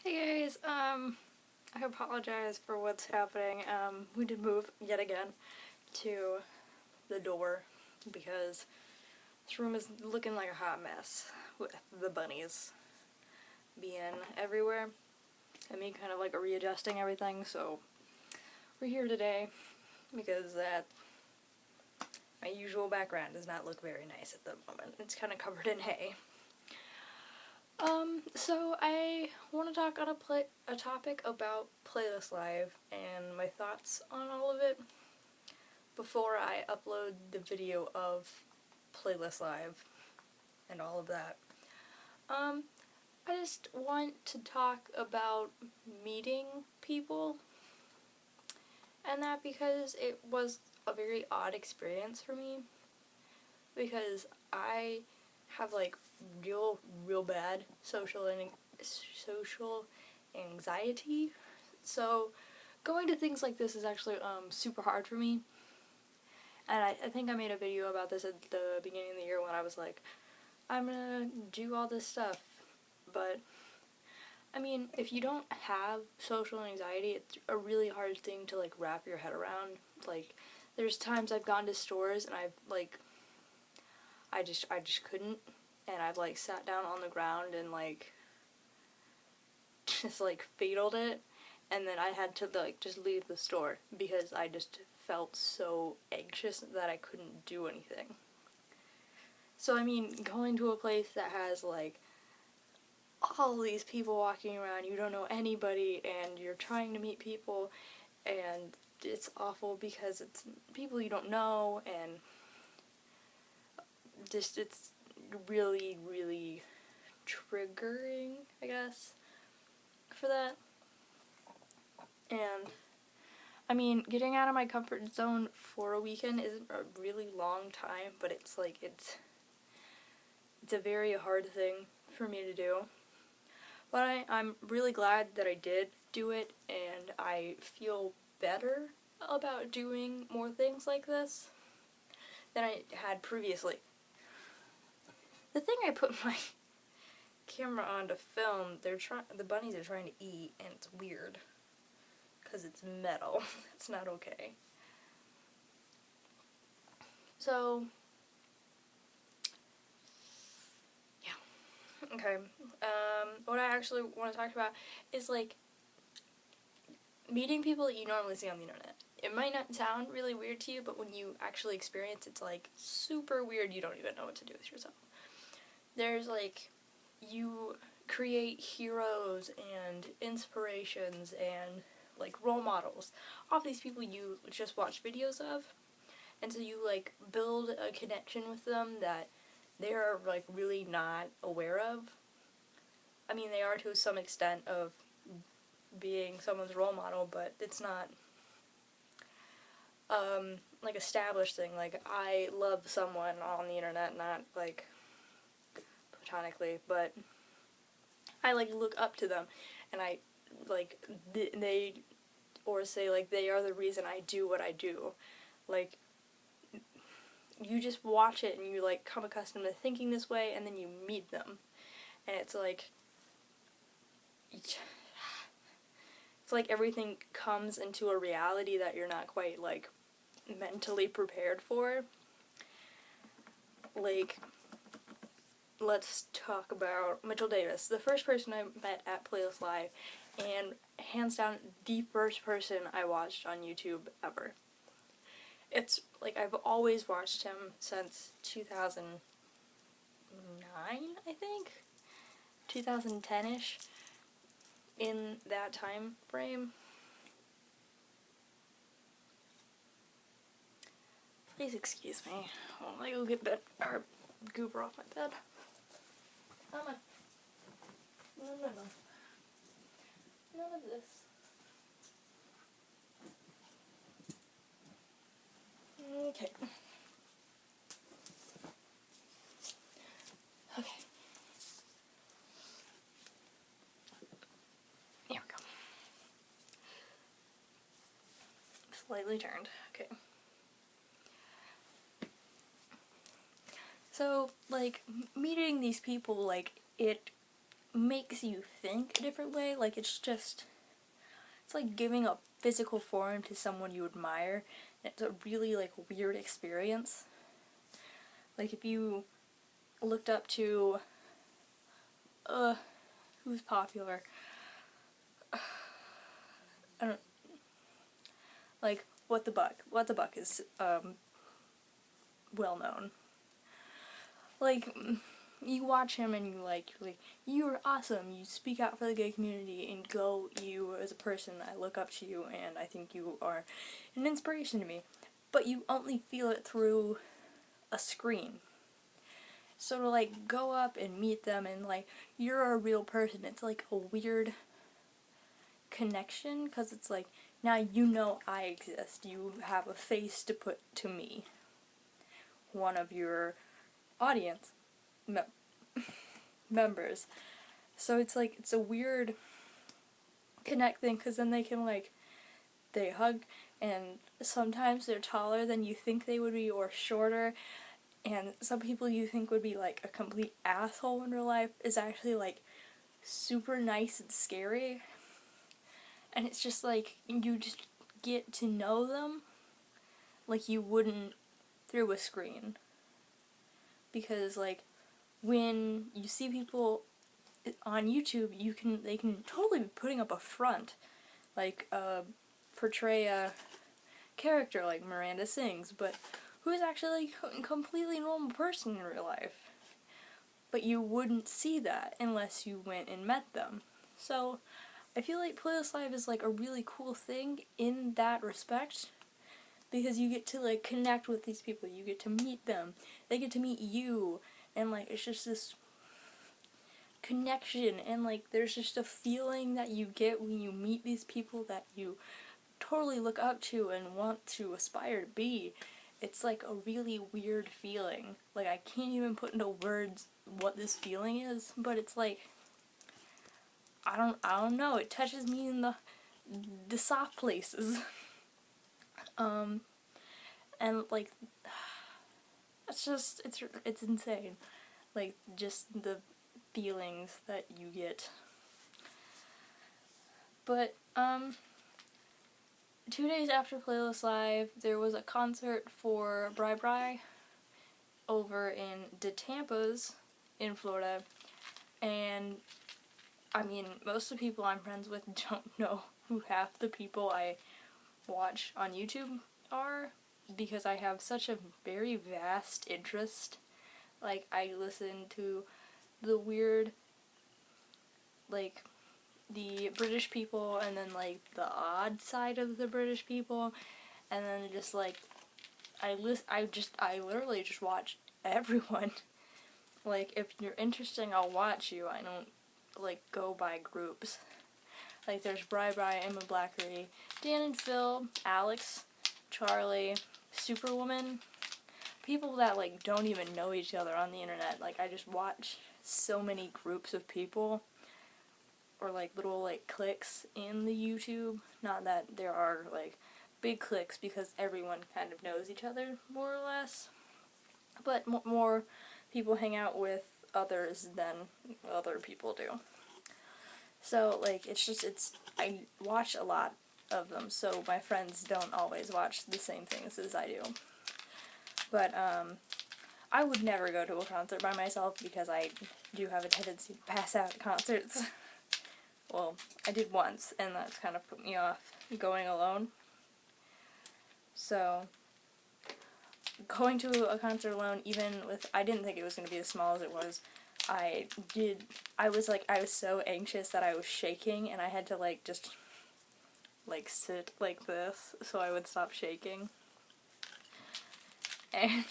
Hey guys, I apologize for what's happening. We did move yet again to the door because this room is looking like a hot mess with the bunnies being everywhere and me kind of like readjusting everything, so we're here today because my usual background does not look very nice at the moment. It's kind of covered in hay. So I want to talk on a topic about Playlist Live and my thoughts on all of it before I upload the video of Playlist Live and all of that. I just want to talk about meeting people and that because it was a very odd experience for me because I have like real bad social anxiety, so going to things like this is actually super hard for me. And I think I made a video about this at the beginning of the year when I was like, I'm gonna do all this stuff, but I mean, if you don't have social anxiety, it's a really hard thing to like wrap your head around. Like, there's times I've gone to stores and I've like I just couldn't, and I've like sat down on the ground and like just like fataled it, and then I had to like just leave the store because I just felt so anxious that I couldn't do anything. So I mean, going to a place that has like all these people walking around, you don't know anybody, and you're trying to meet people, and it's awful because it's people you don't know, and just it's really triggering, I guess, for that. And I mean, getting out of my comfort zone for a weekend isn't a really long time, but it's like it's a very hard thing for me to do. But I'm really glad that I did do it, and I feel better about doing more things like this than I had previously. The thing I put my camera on to film, the bunnies are trying to eat, and it's weird because it's metal. It's not okay. So yeah, okay. What I actually want to talk about is like meeting people that you normally see on the internet. It might not sound really weird to you, but when you actually experience it, it's like super weird. You don't even know what to do with yourself. There's like, you create heroes and inspirations and like role models off these people you just watch videos of, and so you like build a connection with them that they're like really not aware of. I mean, they are to some extent of being someone's role model, but it's not like established thing. Like, I love someone on the internet, not like platonically, but I like look up to them, and I like they, or say like they are the reason I do what I do. Like, you just watch it and you like come accustomed to thinking this way, and then you meet them, and it's like everything comes into a reality that you're not quite like mentally prepared for. Like, let's talk about Mitchell Davis, the first person I met at Playlist Live, and hands down the first person I watched on YouTube ever. It's like I've always watched him since 2009, I think, 2010-ish, in that time frame. Please excuse me while I go get goober off my bed. Mama. No. None of this. Okay. Here we go. Slightly turned. Okay. So, like, meeting these people, like, it makes you think a different way. Like, it's like giving a physical form to someone you admire. It's a really, like, weird experience. Like, if you looked up to, who's popular? I don't, like, What the Buck. What the Buck is, well known. Like, you watch him and you're like, you're awesome, you speak out for the gay community, and go, you as a person, I look up to you, and I think you are an inspiration to me. But you only feel it through a screen. So to, like, go up and meet them and, like, you're a real person, it's like a weird connection, because it's like, now you know I exist, you have a face to put to me, one of your audience members. So it's like, it's a weird connect thing, because then they can, like, they hug, and sometimes they're taller than you think they would be, or shorter, and some people you think would be, like, a complete asshole in real life is actually, like, super nice and scary. And it's just like, you just get to know them like you wouldn't through a screen. Because, like, when you see people on YouTube, they can totally be putting up a front, like, portray a character like Miranda Sings, but who's actually, like, a completely normal person in real life. But you wouldn't see that unless you went and met them. So I feel like Playlist Live is, like, a really cool thing in that respect, because you get to, like, connect with these people, you get to meet them, they get to meet you, and, like, it's just this connection, and, like, there's just a feeling that you get when you meet these people that you totally look up to and want to aspire to be. It's, like, a really weird feeling. Like, I can't even put into words what this feeling is, but it's like, I don't know, it touches me in the soft places. And, like, it's insane. Like, just the feelings that you get. But, 2 days after Playlist Live, there was a concert for Bri Bri over in De Tampa's in Florida, and I mean, most of the people I'm friends with don't know who half the people I watch on YouTube are, because I have such a very vast interest. Like, I listen to the weird, like, the British people, and then, like, the odd side of the British people, and then just, like, I literally just watch everyone. Like, if you're interesting, I'll watch you. I don't, like, go by groups. Like, there's Bri Bri, Emma Blackery, Dan and Phil, Alex, Charlie, Superwoman, people that, like, don't even know each other on the internet. Like, I just watch so many groups of people, or, like, little, like, cliques in the YouTube. Not that there are, like, big cliques, because everyone kind of knows each other, more or less. But more people hang out with others than other people do. So, like, I watch a lot of them, so my friends don't always watch the same things as I do. But, I would never go to a concert by myself, because I do have a tendency to pass out at concerts. Well, I did once, and that's kind of put me off going alone. So, going to a concert alone, I didn't think it was going to be as small as it was. I was so anxious that I was shaking, and I had to, like, just, like, sit like this so I would stop shaking. And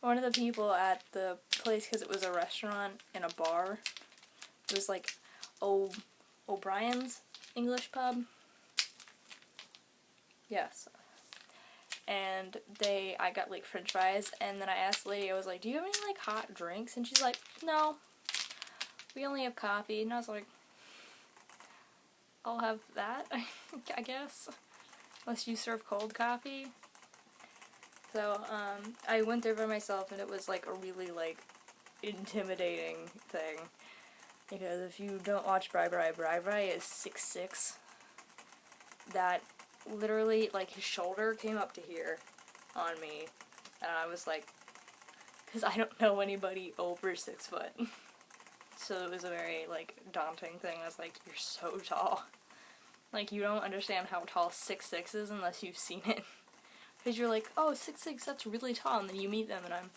one of the people at the place, because it was a restaurant and a bar, it was, like, O'Brien's English pub. Yes. And I got, like, french fries, and then I asked the lady, I was like, do you have any, like, hot drinks? And she's like, no, we only have coffee. And I was like, I'll have that, I guess, unless you serve cold coffee. So, I went there by myself, and it was, like, a really, like, intimidating thing, Because if you don't watch Bri is 6'6". That literally, like, his shoulder came up to here on me, and I was like, because I don't know anybody over 6 foot. So it was a very, like, daunting thing. I was like, you're so tall. Like, you don't understand how tall 6'6" is unless you've seen it. Because you're like, oh, 6'6", that's really tall, and then you meet them, and I'm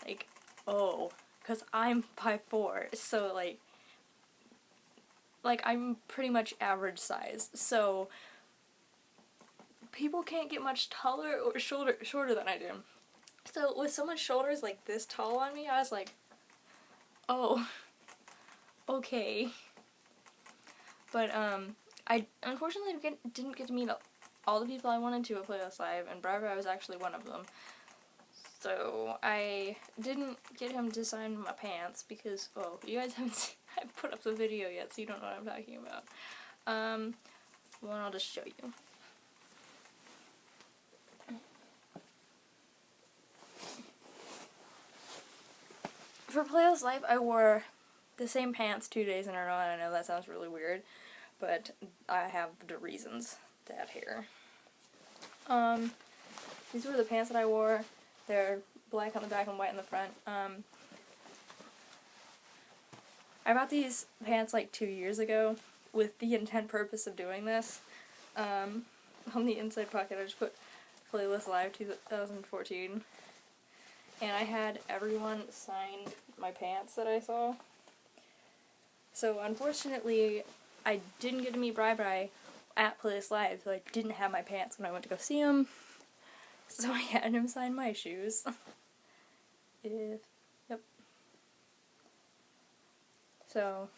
like, oh, because I'm 5'4", so, like, I'm pretty much average size, so people can't get much taller or shorter than I do. So with someone's shoulders, like, this tall on me, I was like, oh, okay. But, I unfortunately didn't get to meet all the people I wanted to at Playlist Live, and Bri was actually one of them. So I didn't get him to sign my pants because, oh, you guys haven't seen, I haven't put up the video yet, so you don't know what I'm talking about. Well, I'll just show you. For Playlist Live, I wore the same pants 2 days in a row, and I know that sounds really weird, but I have the reasons that here. These were the pants that I wore. They're black on the back and white on the front. I bought these pants like 2 years ago with the intent purpose of doing this. On the inside pocket I just put Playlist Live 2014. And I had everyone sign my pants that I saw. So unfortunately, I didn't get to meet Bri at Playlist Live, so I didn't have my pants when I went to go see him. So I had him sign my shoes. Yep. So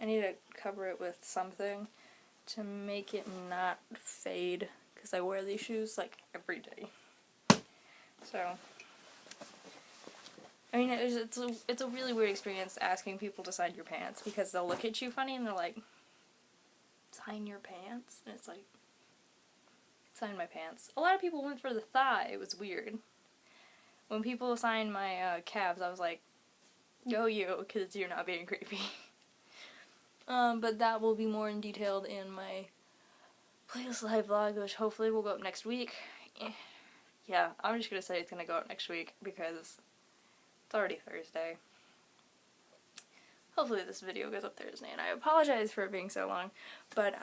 I need to cover it with something to make it not fade, because I wear these shoes like every day. So, I mean, it's a really weird experience asking people to sign your pants, because they'll look at you funny and they're like, sign your pants? And it's like, sign my pants. A lot of people went for the thigh. It was weird. When people signed my calves, I was like, go you, because you're not being creepy. But that will be more in detail in my Playlist Live vlog, which hopefully will go up next week. Yeah, I'm just gonna say it's gonna go up next week, because it's already Thursday. Hopefully this video goes up Thursday, and I apologize for it being so long, but,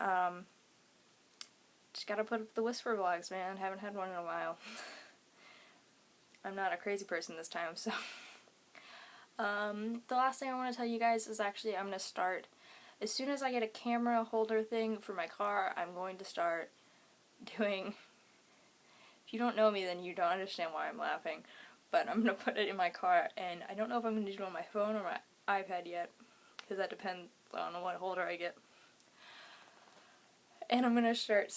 just gotta put up the Whisper vlogs, man. Haven't had one in a while. I'm not a crazy person this time, so. The last thing I want to tell you guys is actually I'm gonna start, as soon as I get a camera holder thing for my car, I'm going to start doing, if you don't know me then you don't understand why I'm laughing, but I'm gonna put it in my car, and I don't know if I'm gonna do it on my phone or my iPad yet, because that depends on what holder I get. And I'm gonna start,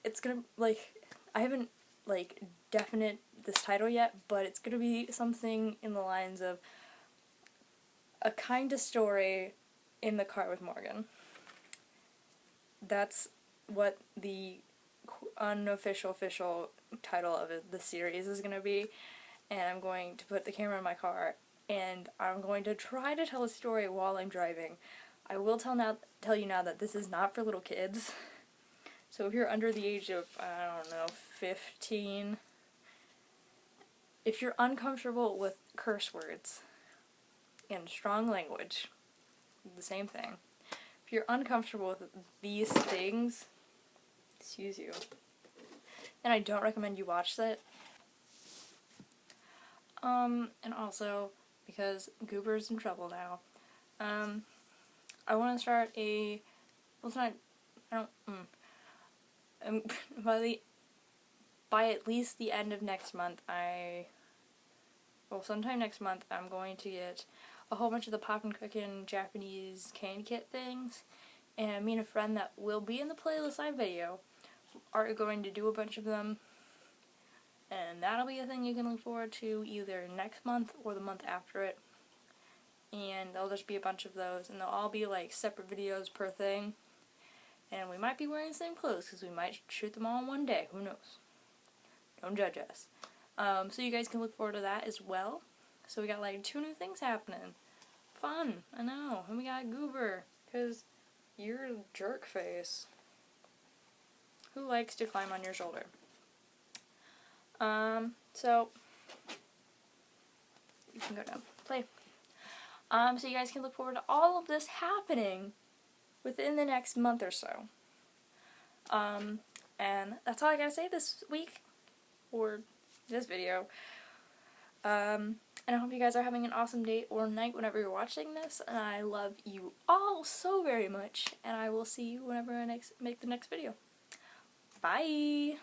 it's gonna, like, I haven't, like, definite this title yet, but it's gonna be something in the lines of a kind of story in the car with Morgen. That's what the unofficial official title of the series is gonna be, and I'm going to put the camera in my car, and I'm going to try to tell a story while I'm driving. I will tell you now that this is not for little kids. So if you're under the age of, I don't know, 15, if you're uncomfortable with curse words and strong language, the same thing. If you're uncomfortable with these things, excuse you, then I don't recommend you watch that. And also, because Goober's in trouble now, I want to start a, well, it's not, I don't, by at least the end of next month, sometime next month, I'm going to get a whole bunch of the Popin Cookin Japanese candy kit things, and me and a friend that will be in the Playlist Live video are going to do a bunch of them, and that'll be a thing you can look forward to either next month or the month after it, and there'll just be a bunch of those, and they'll all be like separate videos per thing, and we might be wearing the same clothes, because we might shoot them all in one day, who knows, don't judge us. So you guys can look forward to that as well. So we got like 2 new things happening, fun. I know. And we got Goober, because you're a jerk face. Who likes to climb on your shoulder? So you can go down, play. So you guys can look forward to all of this happening within the next month or so. And that's all I gotta say this week, or this video. And I hope you guys are having an awesome day or night whenever you're watching this, and I love you all so very much, and I will see you whenever I make the next video. Bye!